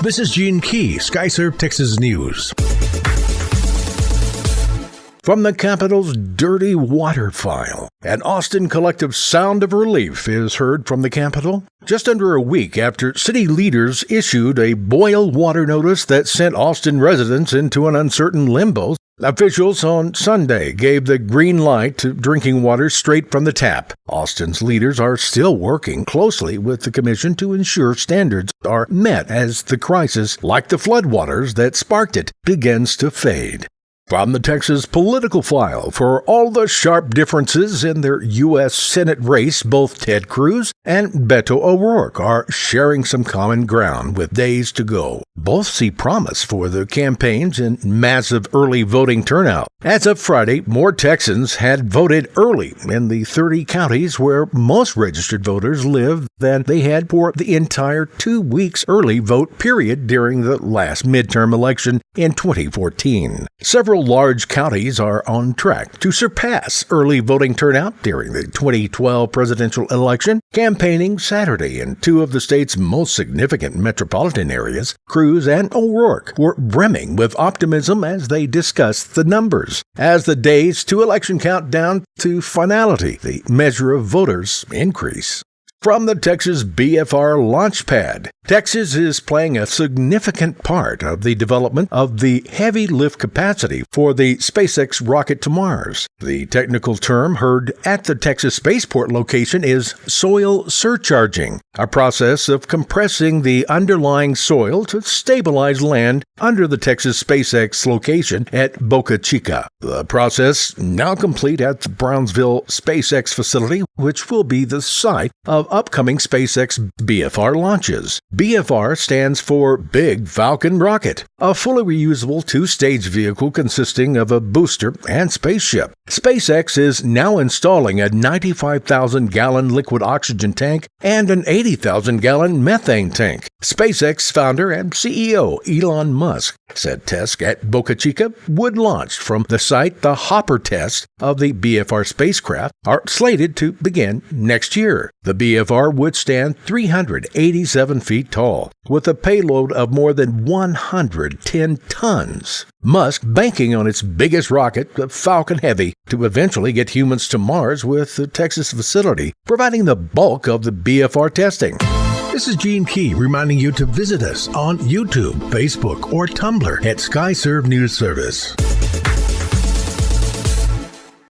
This is Gene Key, Skyserve, Texas News. From the Capitol's dirty water file, an Austin collective sound of relief is heard from the Capitol just under a week after city leaders issued a boil water notice that sent Austin residents into an uncertain limbo. Officials on Sunday gave the green light to drinking water straight from the tap. Austin's leaders are still working closely with the commission to ensure standards are met as the crisis, like the floodwaters that sparked it, begins to fade. From the Texas political file, for all the sharp differences in their U.S. Senate race, both Ted Cruz and Beto O'Rourke are sharing some common ground with days to go. Both see promise for the campaigns in massive early voting turnout. As of Friday, more Texans had voted early in the 30 counties where most registered voters live than they had for the entire 2 weeks early vote period during the last midterm election in 2014. Several large counties are on track to surpass early voting turnout during the 2012 presidential election. Campaigning Saturday in two of the state's most significant metropolitan areas, Cruz and O'Rourke were brimming with optimism as they discussed the numbers. As the days to election count down to finality, the measure of voters increase. From the Texas BFR Launchpad, Texas is playing a significant part of the development of the heavy lift capacity for the SpaceX rocket to Mars. The technical term heard at the Texas spaceport location is soil surcharging, a process of compressing the underlying soil to stabilize land under the Texas SpaceX location at Boca Chica. The process now complete at the Brownsville SpaceX facility, which will be the site of upcoming SpaceX BFR launches. BFR stands for Big Falcon Rocket, a fully reusable two-stage vehicle consisting of a booster and spaceship. SpaceX is now installing a 95,000-gallon liquid oxygen tank and an 80,000-gallon methane tank. SpaceX founder and CEO Elon Musk said tests at Boca Chica would launch from the site. The Hopper test of the BFR spacecraft are slated to begin next year. The BFR would stand 387 feet tall, with a payload of more than 110 tons. Musk banking on its biggest rocket, the Falcon Heavy, to eventually get humans to Mars with the Texas facility, providing the bulk of the BFR testing. This is Gene Key reminding you to visit us on YouTube, Facebook, or Tumblr at Skyserve News Service.